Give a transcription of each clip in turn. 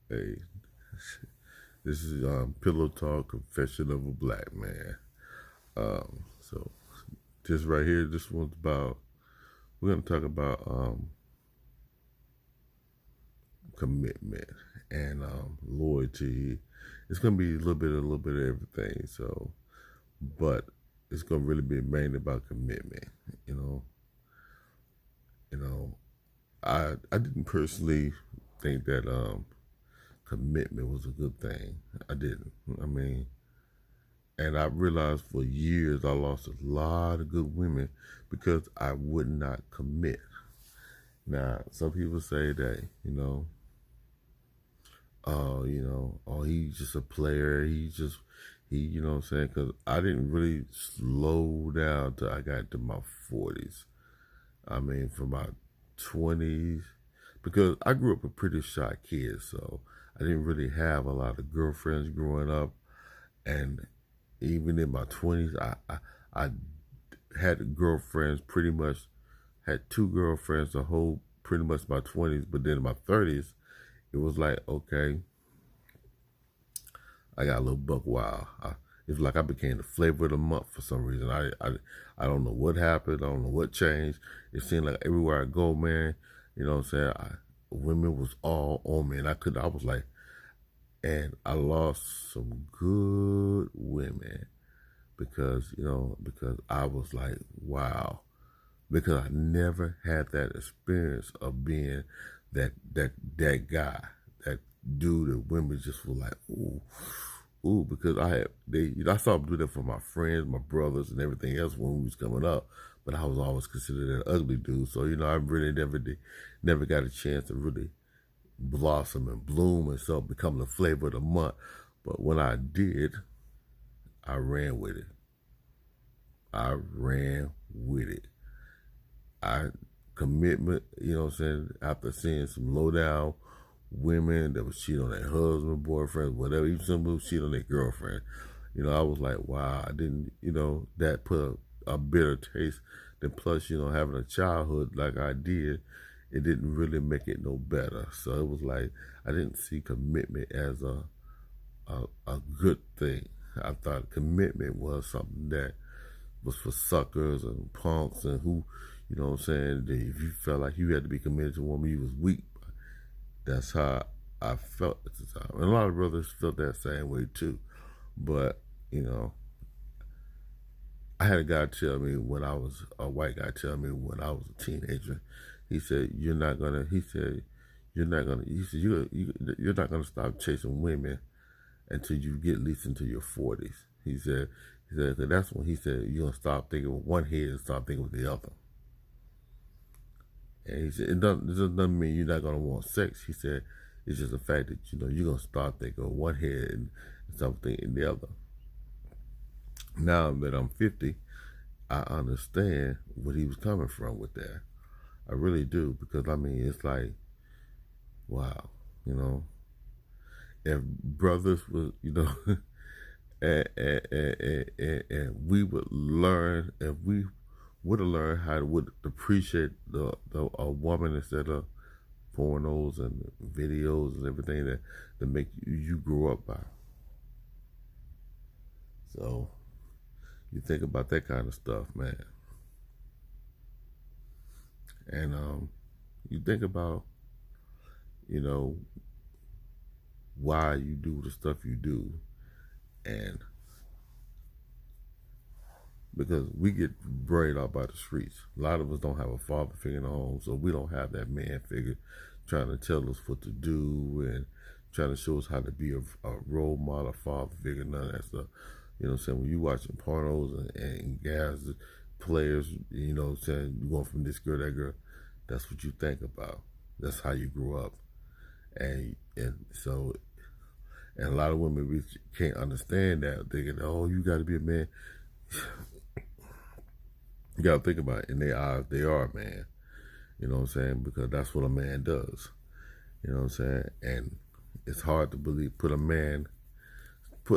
Hey, this is Pillow Talk Confession of a Black Man. So this right here, this one's about. We're gonna talk about commitment and loyalty. It's gonna be a little bit of everything. So, but it's gonna really be mainly about commitment. You know, you know. I didn't personally think that commitment was a good thing. I didn't. I mean, and I realized for years I lost a lot of good women because I would not commit. Now, some people say that, oh, he's just a player. You know what I'm saying? Because I didn't really slow down till I got to my 40s. I mean, from my 20s, because I grew up a pretty shy kid, so I didn't really have a lot of girlfriends growing up. And even in my 20s, I had girlfriends pretty much, had two girlfriends the whole pretty much my 20s, but then in my 30s, it was like, okay, I got a little buck wild. It's like I became the flavor of the month for some reason. I don't know what happened. I don't know what changed. It seemed like everywhere I go, man, you know what I'm saying? Women was all on me, and I was like, and I lost some good women because I was like, wow, because I never had that experience of being that guy, that dude that women just were like, ooh, because I saw them do that for my friends, my brothers, and everything else when we was coming up, but I was always considered an ugly dude, so I really never got a chance to really blossom and bloom and so become the flavor of the month. But when I did, I ran with it. I ran with it. I commitment, you know what I'm saying, after seeing some low down women that was cheating on their husband, boyfriend, whatever, even some who cheat on their girlfriend. I was like, wow, I didn't, that put a bitter taste. Then plus, having a childhood like I did, it didn't really make it no better. So it was like I didn't see commitment as a good thing. I thought commitment was something that was for suckers and punks and who, you know what I'm saying, that if you felt like you had to be committed to a woman, you was weak. That's how I felt at the time. And a lot of brothers felt that same way too. But, you know, I had a guy tell me when I was, a white guy tell me when I was a teenager, he said, you're not going to stop chasing women until you get at least into your 40s. He said, 'cause that's when he said, you're going to stop thinking with one head and start thinking with the other. And he said, it doesn't mean you're not going to want sex. He said, it's just the fact that, you're going to start thinking with one head and stop thinking the other. Now that I'm 50, I understand what he was coming from with that. I really do, because I mean, it's like, wow, you know, if brothers was, and we would learn, if we would have learned how to would appreciate the a woman instead of pornos and videos and everything that make you grow up by. So you think about that kind of stuff, man, and you think about you know why you do the stuff you do, and because we get buried out by the streets. A lot of us don't have a father figure in the home, so we don't have that man figure trying to tell us what to do and trying to show us how to be a role model, father figure, none of that stuff. You know what I'm saying? When you watching pornos and guys, players, you know what I'm saying, you going from this girl to that girl, that's what you think about. That's how you grew up. And a lot of women can't understand that. Thinking, oh, you got to be a man. You got to think about it. In their eyes, they are a man. You know what I'm saying? Because that's what a man does. You know what I'm saying? And it's hard to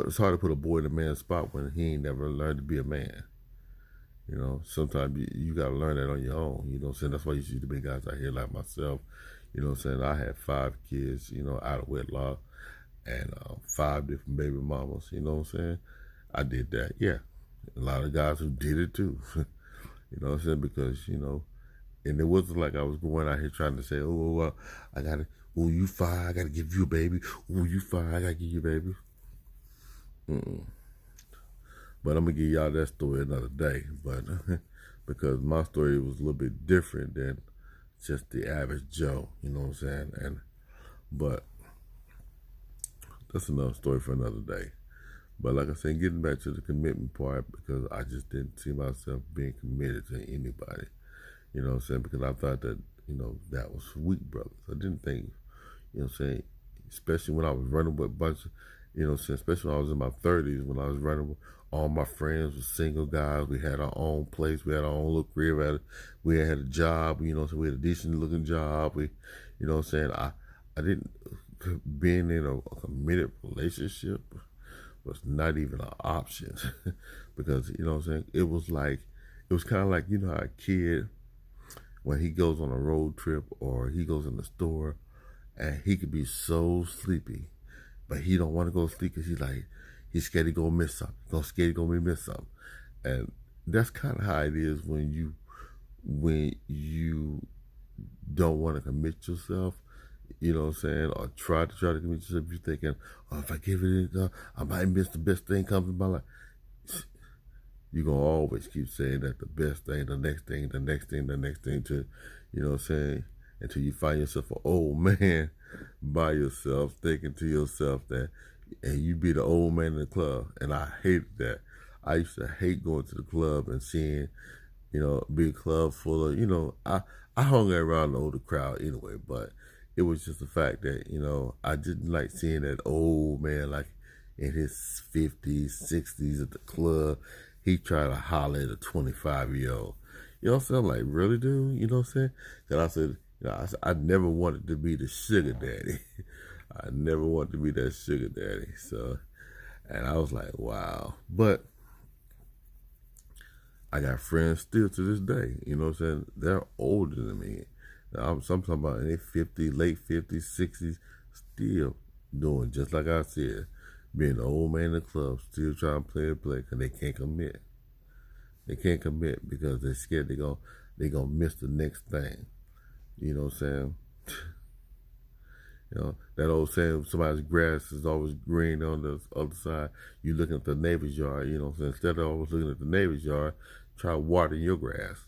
it's hard to put a boy in a man's spot when he ain't never learned to be a man. Sometimes you got to learn that on your own. You know what I'm saying? That's why you see the big guys out here like myself. You know what I'm saying? I had 5 kids, you know, out of wedlock, and 5 different baby mamas. You know what I'm saying? I did that. Yeah, a lot of guys who did it too. You know what I'm saying? Because and it wasn't like I was going out here trying to say, oh, well, I gotta, oh, you 5, I gotta give you a baby. Oh, you 5, I gotta give you a baby. But I'm gonna give y'all that story another day. But because my story was a little bit different than just the average Joe. You know what I'm saying? But that's another story for another day. But like I said, getting back to the commitment part, because I just didn't see myself being committed to anybody. You know what I'm saying? Because I thought that, that was weak brothers. I didn't think, you know what I'm saying, especially when I was running with a bunch of, especially when I was in my 30s, when I was running with all my friends were single guys. We had our own place. We had our own little crib. We had a job, so we had a decent looking job. We, you know what I'm saying? I didn't, being in a committed relationship was not even an option because, you know what I'm saying? It was kind of like, how a kid, when he goes on a road trip or he goes in the store and he could be so sleepy, but he don't want to go to sleep because he's scared he's going to miss something. He's scared he's going to miss something. And that's kind of how it is when you don't want to commit yourself, you know what I'm saying, or try to commit yourself. You're thinking, oh, if I give it, I might miss the best thing comes in my life. You're going to always keep saying that the best thing, the next thing, the next thing, the next thing, to, you know what I'm saying, until you find yourself an old man by yourself, thinking to yourself that, and you be the old man in the club. And I hated that. I used to hate going to the club and seeing, big club full of, I hung around the older crowd anyway, but it was just the fact that, I didn't like seeing that old man like in his 50s, 60s at the club. He tried to holler at a 25-year-old. You know what I'm saying? I'm like, really, dude? You know what I'm saying? Because I said, I never wanted to be the sugar daddy. I never wanted to be that sugar daddy. So, and I was like, wow. But I got friends still to this day. You know what I'm saying? They're older than me. I'm talking about in their 50s, late 50s, 60s, still doing just like I said. Being the old man in the club, still trying to play because they can't commit. They can't commit because they're scared they're gonna miss the next thing. You know what I'm saying? That old saying, somebody's grass is always green on the other side. You looking at the neighbor's yard, you know what I'm saying? Instead of always looking at the neighbor's yard, try watering your grass.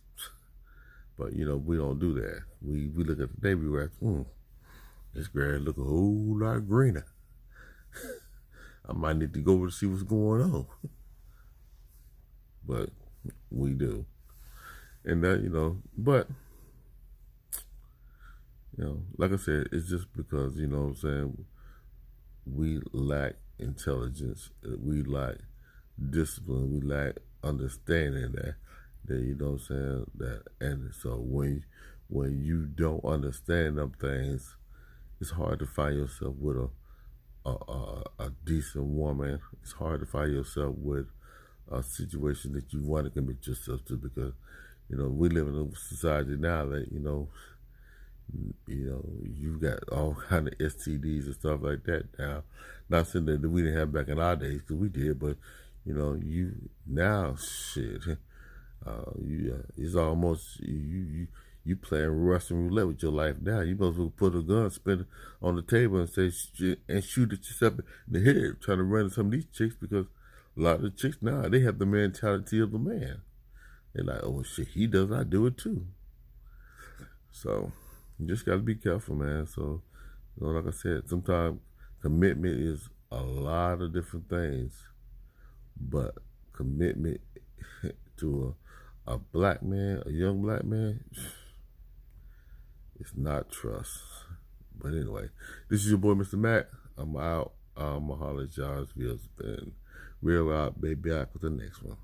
But, we don't do that. We look at the neighbor's grass, this grass look a whole lot greener. I might need to go over to see what's going on. But we do. And that, but, like I said, it's just because, you know what I'm saying, we lack intelligence, we lack discipline, we lack understanding that you know what I'm saying, that, and so when you don't understand them things, it's hard to find yourself with a decent woman. It's hard to find yourself with a situation that you want to commit yourself to, because we live in a society now that you got all kind of STDs and stuff like that now. Not saying that we didn't have back in our days, because we did, but you now shit. It's almost you playing Russian roulette with your life now. You must well put a gun, spin it on the table, and say and shoot at yourself in the head, trying to run some of these chicks, because a lot of the chicks now, they have the mentality of the man. They're like, oh shit, he does, I do it too. So you just got to be careful, man. So like I said, sometimes commitment is a lot of different things, but commitment to a black man, a young black man, it's not trust. But anyway, this is your boy, Mr. Mac. I'm out. I'm going to holler at y'all. It's been real out, baby. Out with the next one.